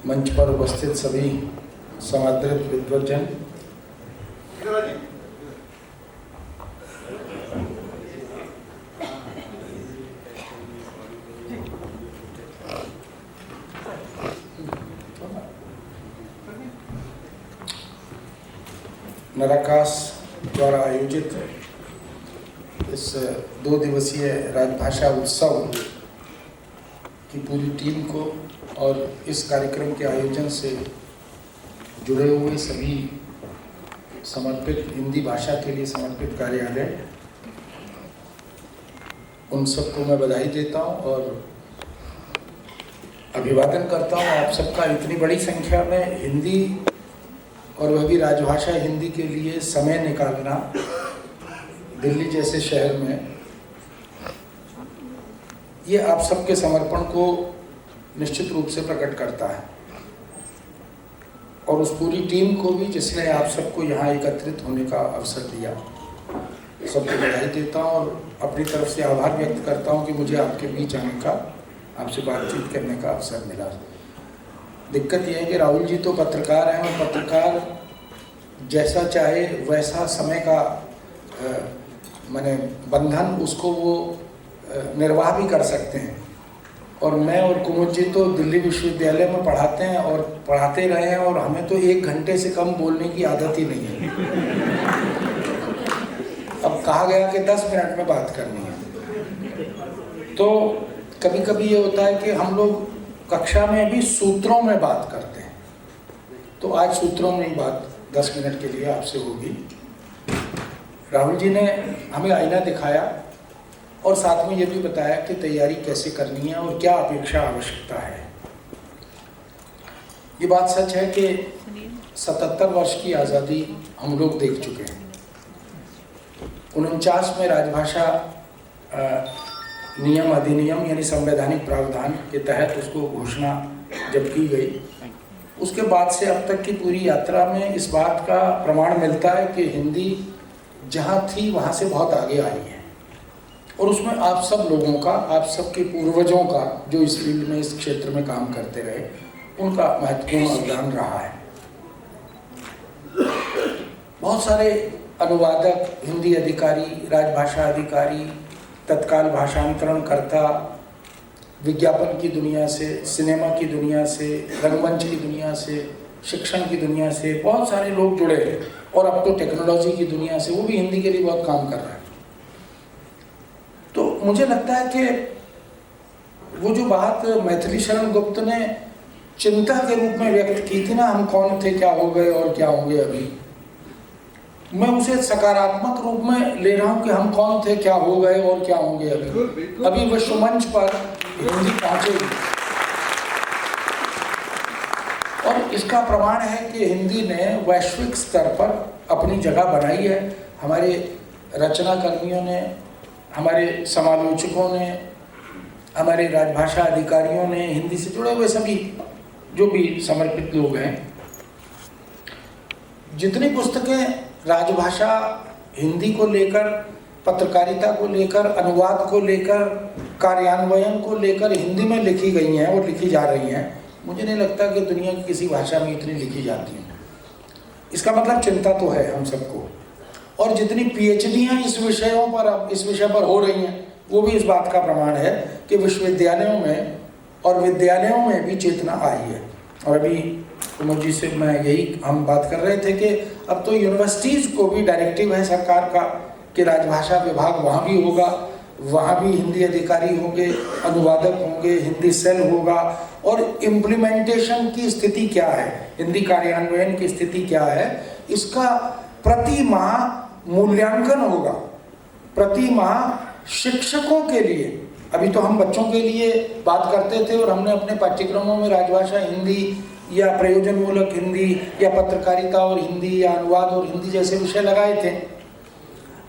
मंच पर उपस्थित सभी समादृत विद्वज्जन, नराकाश द्वारा आयोजित इस 2 दिवसीय राजभाषा उत्सव की पूरी टीम को और इस कार्यक्रम के आयोजन से जुड़े हुए सभी समर्पित हिंदी भाषा के लिए समर्पित कार्यालय, उन सबको मैं बधाई देता हूं और अभिवादन करता हूं। आप सबका इतनी बड़ी संख्या में हिंदी और वह भी राजभाषा हिंदी के लिए समय निकालना दिल्ली जैसे शहर में, ये आप सबके समर्पण को निश्चित रूप से प्रकट करता है। और उस पूरी टीम को भी जिसने आप सबको यहाँ एकत्रित होने का अवसर दिया, सबको बधाई देता हूँ और अपनी तरफ से आभार व्यक्त करता हूँ कि मुझे आपके बीच आने का, आपसे बातचीत करने का अवसर मिला। दिक्कत यह है कि राहुल जी तो पत्रकार हैं और पत्रकार जैसा चाहे वैसा समय का माने बंधन उसको वो निर्वाह भी कर सकते हैं। और मैं और कुमुद जी तो दिल्ली विश्वविद्यालय में पढ़ाते हैं और पढ़ाते रहे हैं और हमें तो 1 घंटे से कम बोलने की आदत ही नहीं है। अब कहा गया कि 10 मिनट में बात करनी है, तो कभी कभी ये होता है कि हम लोग कक्षा में भी सूत्रों में बात करते हैं, तो आज सूत्रों में ही बात 10 मिनट के लिए आपसे होगी। राहुल जी ने हमें आईना दिखाया और साथ में ये भी बताया कि तैयारी कैसे करनी है और क्या अपेक्षा आवश्यकता है। ये बात सच है कि 77 वर्ष की आज़ादी हम लोग देख चुके हैं। 49 में राजभाषा नियम अधिनियम यानी संवैधानिक प्रावधान के तहत उसको घोषणा जब की गई, उसके बाद से अब तक की पूरी यात्रा में इस बात का प्रमाण मिलता है कि हिंदी जहाँ थी वहाँ से बहुत आगे आई है। और उसमें आप सब लोगों का, आप सबके पूर्वजों का जो इस फील्ड में, इस क्षेत्र में काम करते रहे, उनका महत्वपूर्ण योगदान रहा है। बहुत सारे अनुवादक, हिंदी अधिकारी, राजभाषा अधिकारी, तत्काल भाषांतरण करता, विज्ञापन की दुनिया से, सिनेमा की दुनिया से, रंगमंच की दुनिया से, शिक्षण की दुनिया से बहुत सारे लोग जुड़े हैं और अब तो टेक्नोलॉजी की दुनिया से, वो भी हिंदी के लिए बहुत काम कर रहा है। तो मुझे लगता है कि वो जो बात मैथिली शरण गुप्त ने चिंता के रूप में व्यक्त की थी ना, हम कौन थे, क्या हो गए और क्या होंगे अभी, मैं उसे सकारात्मक रूप में ले रहा हूं कि हम कौन थे, क्या हो गए और क्या होंगे अभी। अभी विश्व मंच पर हिंदी पहुंचेगी और इसका प्रमाण है कि हिंदी ने वैश्विक स्तर पर अपनी जगह बनाई है। हमारे रचना कर्मियों ने, हमारे समालोचकों ने, हमारे राजभाषा अधिकारियों ने, हिंदी से जुड़े हुए सभी जो भी समर्पित लोग हैं, जितनी पुस्तकें राजभाषा हिंदी को लेकर, पत्रकारिता को लेकर, अनुवाद को लेकर, कार्यान्वयन को लेकर हिंदी में लिखी गई हैं और लिखी जा रही हैं, मुझे नहीं लगता कि दुनिया की किसी भाषा में इतनी लिखी जाती हैं। इसका मतलब चिंता तो है हम सबको। और जितनी पीएचडीयां इस विषय पर हो रही हैं, वो भी इस बात का प्रमाण है कि विश्वविद्यालयों में और विद्यालयों में भी चेतना आई है। और अभी कुमुद जी से मैं यही हम बात कर रहे थे कि अब तो यूनिवर्सिटीज़ को भी डायरेक्टिव है सरकार का कि राजभाषा विभाग वहाँ भी होगा, वहाँ भी हिंदी अधिकारी होंगे, अनुवादक होंगे, हिंदी सेल होगा। और इम्प्लीमेंटेशन की स्थिति क्या है, हिंदी कार्यान्वयन की स्थिति क्या है, इसका प्रति माह मूल्यांकन होगा। प्रति माह शिक्षकों के लिए, अभी तो हम बच्चों के लिए बात करते थे और हमने अपने पाठ्यक्रमों में राजभाषा हिंदी या प्रयोजनमूलक हिंदी या पत्रकारिता और हिंदी या अनुवाद और हिंदी जैसे विषय लगाए थे।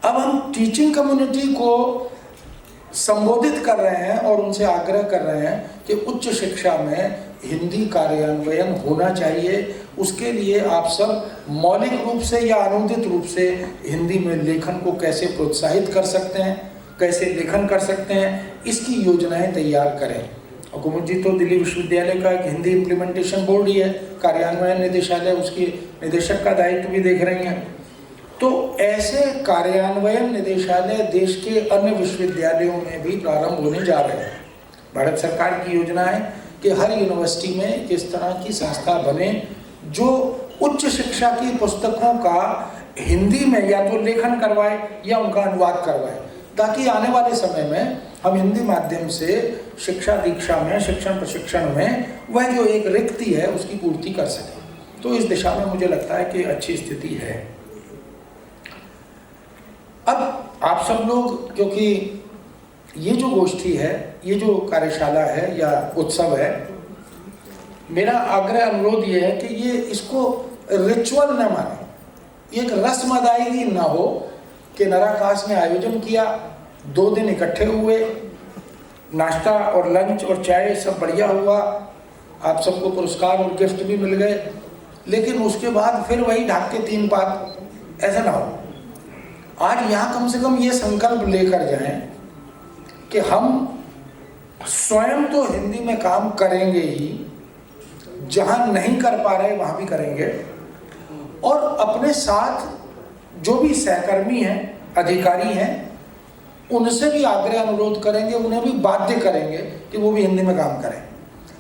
अब हम टीचिंग कम्युनिटी को संबोधित कर रहे हैं और उनसे आग्रह कर रहे हैं कि उच्च शिक्षा में हिंदी कार्यान्वयन होना चाहिए। उसके लिए आप सब मौलिक रूप से या अनुदित रूप से हिंदी में लेखन को कैसे प्रोत्साहित कर सकते हैं, कैसे लेखन कर सकते हैं, इसकी योजनाएं तैयार करें। और कुमुद जी तो दिल्ली विश्वविद्यालय का एक हिंदी इम्प्लीमेंटेशन बोर्ड ही है, कार्यान्वयन निदेशालय उसकी निदेशक का दायित्व भी देख रही हैं। तो ऐसे कार्यान्वयन निदेशालय देश के अन्य विश्वविद्यालयों में भी प्रारंभ होने जा रहे हैं। भारत सरकार की योजना है कि हर यूनिवर्सिटी में इस तरह की संस्था बने जो उच्च शिक्षा की पुस्तकों का हिंदी में या तो लेखन करवाए या उनका अनुवाद करवाए, ताकि आने वाले समय में हम हिंदी माध्यम से शिक्षा दीक्षा में, शिक्षण प्रशिक्षण में वह जो एक रिक्ति है उसकी पूर्ति कर सकें। तो इस दिशा में मुझे लगता है कि अच्छी स्थिति है। अब आप सब लोग, क्योंकि ये जो गोष्ठी है, ये जो कार्यशाला है या उत्सव है, मेरा आग्रह अनुरोध ये है कि ये इसको रिचुअल न माने, एक रस्म अदायगी ना हो कि नराकाश ने आयोजन किया, 2 दिन इकट्ठे हुए, नाश्ता और लंच और चाय सब बढ़िया हुआ, आप सबको पुरस्कार और गिफ्ट भी मिल गए, लेकिन उसके बाद फिर वही ढाक के 3 पात, ऐसा ना हो। आज यहाँ कम से कम ये संकल्प लेकर जाएं कि हम स्वयं तो हिंदी में काम करेंगे ही, जहाँ नहीं कर पा रहे वहाँ भी करेंगे, और अपने साथ जो भी सहकर्मी हैं, अधिकारी हैं, उनसे भी आग्रह अनुरोध करेंगे, उन्हें भी बाध्य करेंगे कि वो भी हिंदी में काम करें।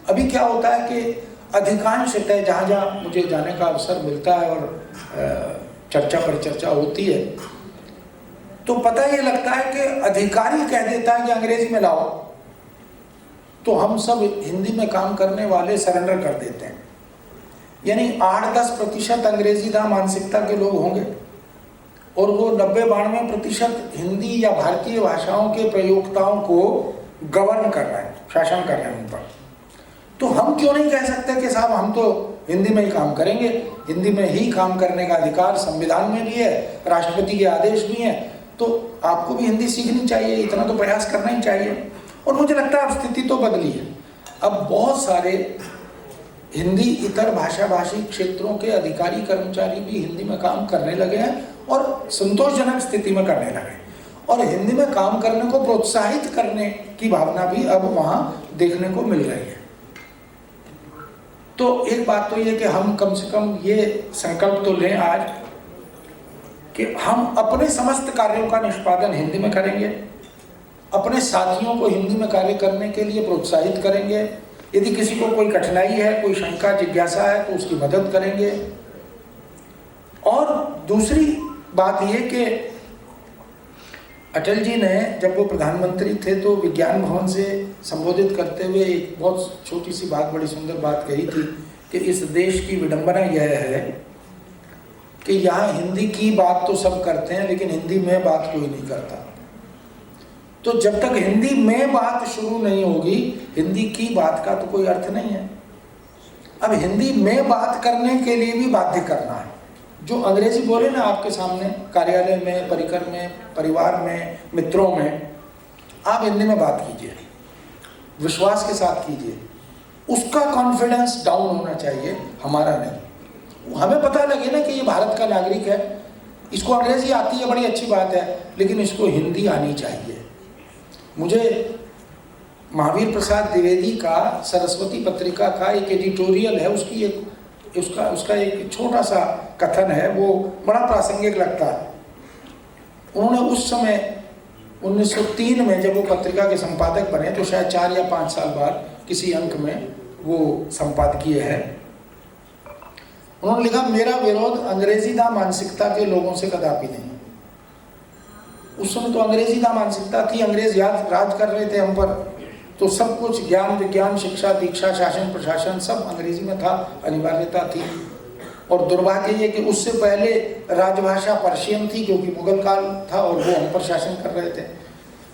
अभी क्या होता है कि अधिकांशतः जहाँ जहाँ मुझे जाने का अवसर मिलता है और चर्चा परिचर्चा होती है, तो पता ये लगता है कि अधिकारी कह देता है कि अंग्रेजी में लाओ, तो हम सब हिंदी में काम करने वाले सरेंडर कर देते हैं। यानी 8-10% अंग्रेजीदा मानसिकता के लोग होंगे और वो 90-92% हिंदी या भारतीय भाषाओं के प्रयोक्ताओं को गवर्न कर रहे हैं, शासन कर रहे हैं उन पर। तो हम क्यों नहीं कह सकते कि साहब हम तो हिंदी में ही काम करेंगे, हिंदी में ही काम करने का अधिकार संविधान में भी है, राष्ट्रपति के आदेश भी हैं, तो आपको भी हिंदी सीखनी चाहिए, इतना तो प्रयास करना ही चाहिए। और मुझे लगता है अब स्थिति तो बदली है, अब बहुत सारे हिंदी इतर भाषा भाषी क्षेत्रों के अधिकारी कर्मचारी भी हिंदी में काम करने लगे हैं और संतोषजनक स्थिति में करने लगे, और हिंदी में काम करने को प्रोत्साहित करने की भावना भी अब वहाँ देखने को मिल रही है। तो एक बात तो ये कि हम कम से कम ये संकल्प तो लें आज कि हम अपने समस्त कार्यों का निष्पादन हिंदी में करेंगे, अपने साथियों को हिंदी में कार्य करने के लिए प्रोत्साहित करेंगे, यदि किसी को कोई कठिनाई है, कोई शंका जिज्ञासा है तो उसकी मदद करेंगे। और दूसरी बात ये कि अटल जी ने जब वो प्रधानमंत्री थे तो विज्ञान भवन से संबोधित करते हुए एक बहुत छोटी सी बात, बड़ी सुंदर बात कही थी कि इस देश की विडंबना यह है कि यहाँ हिंदी की बात तो सब करते हैं लेकिन हिंदी में बात कोई नहीं करता। तो जब तक हिंदी में बात शुरू नहीं होगी, हिंदी की बात का तो कोई अर्थ नहीं है। अब हिंदी में बात करने के लिए भी बाध्य करना है। जो अंग्रेजी बोले ना आपके सामने, कार्यालय में, परिकर में, परिवार में, मित्रों में, आप हिंदी में बात कीजिए, विश्वास के साथ कीजिए। उसका कॉन्फिडेंस डाउन होना चाहिए, हमारा नहीं। हमें पता लगे ना कि ये भारत का नागरिक है, इसको अंग्रेजी आती है, बड़ी अच्छी बात है, लेकिन इसको हिंदी आनी चाहिए। मुझे महावीर प्रसाद द्विवेदी का सरस्वती पत्रिका का एक एडिटोरियल है, उसकी एक उसका एक छोटा सा कथन है, वो बड़ा प्रासंगिक लगता है। उन्होंने उस समय 1903 में जब वो पत्रिका के संपादक बने, तो शायद 4 या 5 साल बाद किसी अंक में वो संपादकीय है, उन्होंने लिखा, मेरा विरोध अंग्रेजीदा मानसिकता के लोगों से कदापि नहीं। उस समय तो अंग्रेजीदा मानसिकता थी, अंग्रेज राज कर रहे थे हम पर, तो सब कुछ ज्ञान विज्ञान, शिक्षा दीक्षा, शासन प्रशासन सब अंग्रेजी में था, अनिवार्यता थी। और दुर्भाग्य ये कि उससे पहले राजभाषा पर्शियन थी, क्योंकि मुगल काल था और वो हम पर शासन कर रहे थे।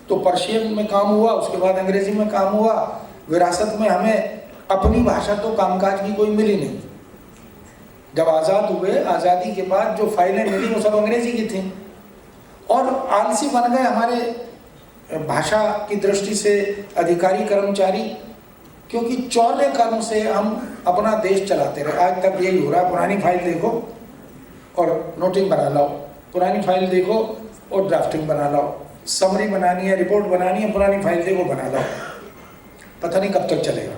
तो पर्शियन में काम हुआ, उसके बाद अंग्रेजी में काम हुआ। विरासत में हमें अपनी भाषा तो कामकाज की कोई मिली नहीं। जब आज़ाद हुए, आज़ादी के बाद जो फाइलें मिली वो सब अंग्रेजी की थी, और आलसी बन गए हमारे भाषा की दृष्टि से अधिकारी कर्मचारी, क्योंकि चौले कर्म से हम अपना देश चलाते रहे। आज तक यही हो रहा है, पुरानी फाइल देखो और नोटिंग बना लाओ, पुरानी फाइल देखो और ड्राफ्टिंग बना लाओ, समरी बनानी है, रिपोर्ट बनानी है, पुरानी फाइल देखो बना लाओ। पता नहीं कब तक चलेगा।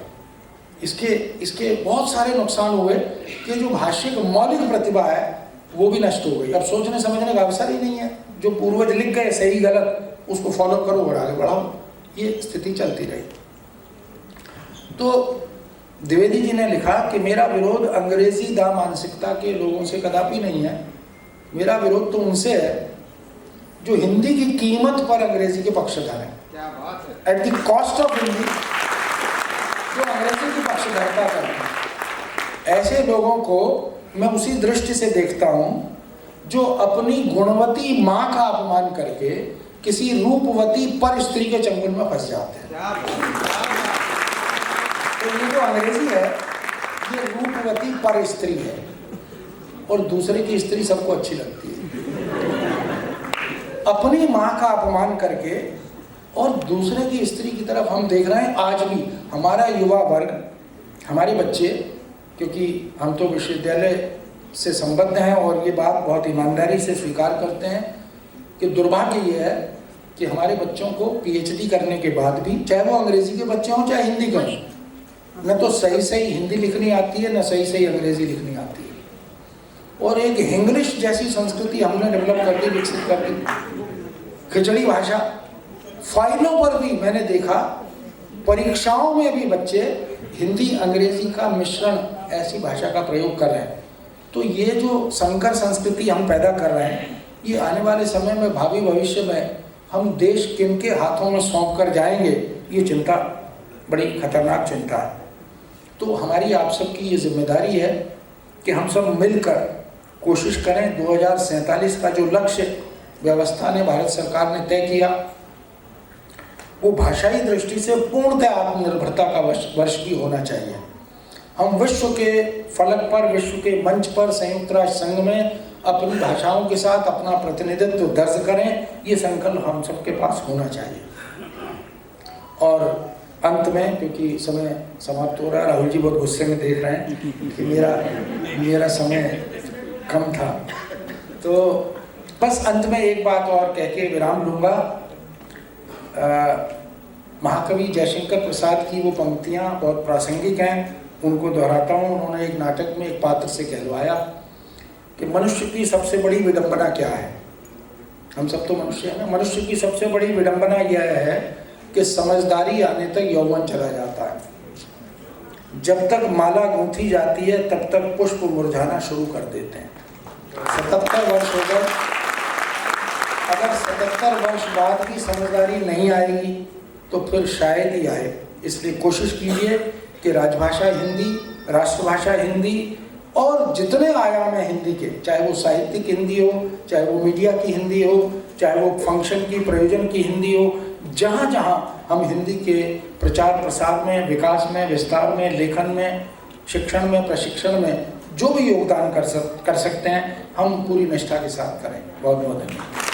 इसके बहुत सारे नुकसान हुए कि जो भाष्य की मौलिक प्रतिभा है वो भी नष्ट हो गई। अब सोचने समझने का अवसर ही नहीं है। जो पूर्वज लिख गए सही गलत उसको फॉलो करो और आगे बढ़ाओ, ये स्थिति चलती रही। तो द्विवेदी जी ने लिखा कि मेरा विरोध अंग्रेजी दा मानसिकता के लोगों से कदापि नहीं है, मेरा विरोध तो उनसे है जो हिंदी की कीमत पर अंग्रेजी के पक्षधर हैं। क्या बात है। At the cost of Hindi जो अंग्रेजी की पक्षधरता करते हैं, ऐसे लोगों को मैं उसी दृष्टि से देखता हूं जो अपनी गुणवती मां का अपमान करके किसी रूपवती पर स्त्री के चंगुल में फंस जाते हैं। तो ये जो अंग्रेजी है ये रूपवती पर स्त्री है और दूसरे की स्त्री सबको अच्छी लगती है। अपनी मां का अपमान करके और दूसरे की स्त्री की तरफ हम देख रहे हैं। आज भी हमारा युवा वर्ग, हमारे बच्चे, क्योंकि हम तो विश्वविद्यालय से संबद्ध हैं और ये बात बहुत ईमानदारी से स्वीकार करते हैं कि दुर्भाग्य ये है कि हमारे बच्चों को पीएचडी करने के बाद भी, चाहे वो अंग्रेजी के बच्चे हों चाहे हिंदी के हों, न तो सही हिंदी लिखनी आती है न सही अंग्रेजी लिखनी आती है। और एक इंग्लिश जैसी संस्कृति हमने डेवलप कर दी, विकसित कर दी, खिचड़ी भाषा। फाइलों पर भी मैंने देखा, परीक्षाओं में भी बच्चे हिंदी अंग्रेजी का मिश्रण ऐसी भाषा का प्रयोग कर रहे हैं। तो ये जो संकर संस्कृति हम पैदा कर रहे हैं, ये आने वाले समय में, भावी भविष्य में हम देश किनके हाथों में सौंप कर जाएंगे, ये चिंता, बड़ी खतरनाक चिंता है। तो हमारी आप सबकी ये जिम्मेदारी है कि हम सब मिलकर कोशिश करें 2047 का जो लक्ष्य व्यवस्था ने, भारत सरकार ने तय किया, वो भाषाई दृष्टि से पूर्णतः आत्मनिर्भरता का वर्ष भी होना चाहिए। हम विश्व के फलक पर, विश्व के मंच पर संयुक्त राष्ट्र संघ में अपनी भाषाओं के साथ अपना प्रतिनिधित्व दर्ज करें, ये संकल्प हम सबके पास होना चाहिए। और अंत में, क्योंकि समय समाप्त हो रहा है, राहुल जी बहुत गुस्से में देख रहे हैं कि मेरा समय कम था, तो बस अंत में एक बात और कह के विराम लूँगा। महाकवि जयशंकर प्रसाद की वो पंक्तियाँ बहुत प्रासंगिक हैं, उनको दोहराता हूँ। उन्होंने एक नाटक में एक पात्र से कहलवाया कि मनुष्य की सबसे बड़ी विडंबना क्या है। हम सब तो मनुष्य हैं ना। मनुष्य की सबसे बड़ी विडंबना यह है कि समझदारी आने तक यौवन चला जाता है। जब तक माला गूंथी जाती है तब तक पुष्प मुरझाना शुरू कर देते हैं। 77 वर्ष हो गए, अगर 77 वर्ष बाद भी समझदारी नहीं आएगी तो फिर शायद ही आए। इसलिए कोशिश कीजिए कि राजभाषा हिंदी, राष्ट्रभाषा हिंदी और जितने आयाम हैं हिंदी के, चाहे वो साहित्यिक हिंदी हो, चाहे वो मीडिया की हिंदी हो, चाहे वो फंक्शन की, प्रयोजन की हिंदी हो, जहाँ जहाँ हम हिंदी के प्रचार प्रसार में, विकास में, विस्तार में, लेखन में, शिक्षण में, प्रशिक्षण में जो भी योगदान कर सकते हैं, हम पूरी निष्ठा के साथ करें। बहुत बहुत धन्यवाद।